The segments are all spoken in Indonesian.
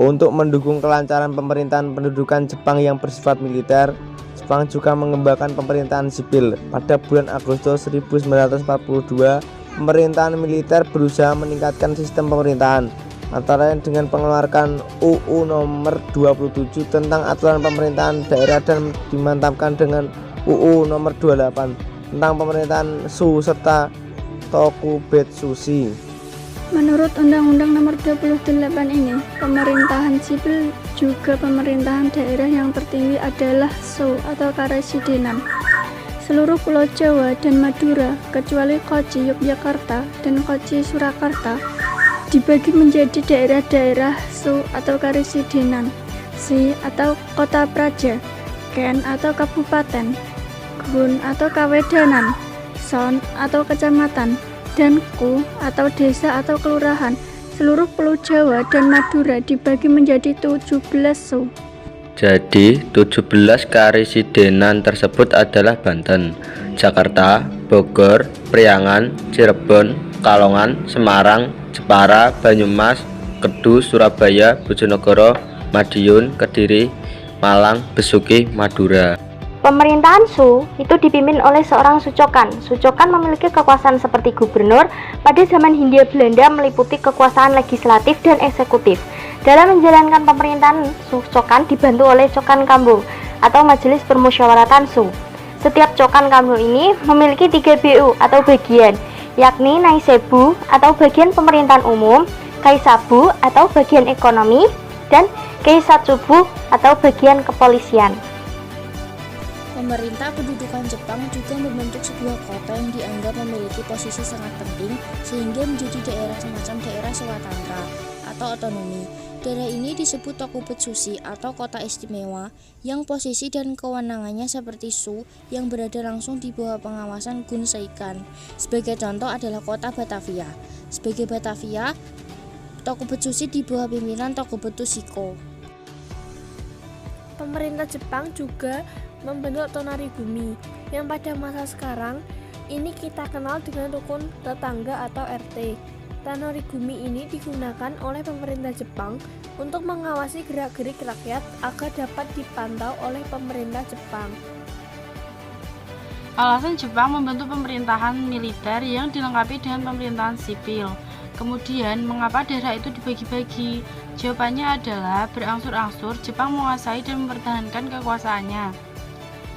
Untuk mendukung kelancaran pemerintahan pendudukan Jepang yang bersifat militer, Jepang juga mengembangkan pemerintahan sipil. Pada bulan Agustus 1942, pemerintahan militer berusaha meningkatkan sistem pemerintahan, antara lain dengan mengeluarkan UU nomor 27 tentang aturan pemerintahan daerah dan dimantapkan dengan UU nomor 28 tentang pemerintahan Shu serta Tokubetsushi. Menurut Undang-Undang Nomor 28 ini, pemerintahan sipil juga pemerintahan daerah yang tertinggi adalah Shu atau Karesidenan. Seluruh Pulau Jawa dan Madura, kecuali Kochi Yogyakarta dan Kochi Surakarta, dibagi menjadi daerah-daerah Shu atau Karesidenan, Si atau Kota Praja, Ken atau Kabupaten, Gun atau Kawedanan, Son atau Kecamatan, dan Ku atau desa atau kelurahan. Seluruh Pulau Jawa dan Madura dibagi menjadi 17 Shu. Jadi 17 karesidenan tersebut adalah Banten, Jakarta, Bogor, Priangan, Cirebon, Kalongan, Semarang, Jepara, Banyumas, Kedus, Surabaya, Bojonegoro, Madiun, Kediri, Malang, Besuki, Madura. Pemerintahan Shu itu dipimpin oleh seorang Sucokan. Sucokan memiliki kekuasaan seperti gubernur. Pada zaman Hindia Belanda meliputi kekuasaan legislatif dan eksekutif. Dalam menjalankan pemerintahan, Sucokan dibantu oleh Cokan Kambung atau Majelis Permusyawaratan Shu. Setiap Cokan Kambung ini memiliki 3 BU atau bagian, yakni Naisebu atau bagian pemerintahan umum, Kaisabu atau bagian ekonomi, dan Keisatsubu atau bagian kepolisian. Pemerintah pendudukan Jepang juga membentuk sebuah kota yang dianggap memiliki posisi sangat penting sehingga menjadi daerah semacam daerah swatantra atau otonomi. Daerah ini disebut Tokubetsushi atau kota istimewa yang posisi dan kewenangannya seperti Shu yang berada langsung di bawah pengawasan Gun Seikan. Sebagai contoh adalah kota Batavia. Sebagai Batavia, Tokubetsushi di bawah pimpinan Tokubetsushiko. Pemerintah Jepang juga membentuk Tonarigumi yang pada masa sekarang ini kita kenal dengan rukun tetangga atau RT. Tonarigumi ini digunakan oleh pemerintah Jepang untuk mengawasi gerak-gerik rakyat agar dapat dipantau oleh pemerintah Jepang. Alasan Jepang membentuk pemerintahan militer yang dilengkapi dengan pemerintahan sipil. Kemudian, mengapa daerah itu dibagi-bagi? Jawabannya adalah berangsur-angsur Jepang menguasai dan mempertahankan kekuasaannya.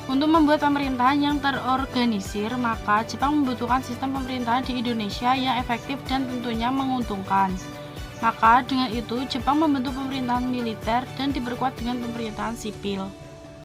Untuk membuat pemerintahan yang terorganisir, maka Jepang membutuhkan sistem pemerintahan di Indonesia yang efektif dan tentunya menguntungkan. Maka dengan itu, Jepang membentuk pemerintahan militer dan diperkuat dengan pemerintahan sipil.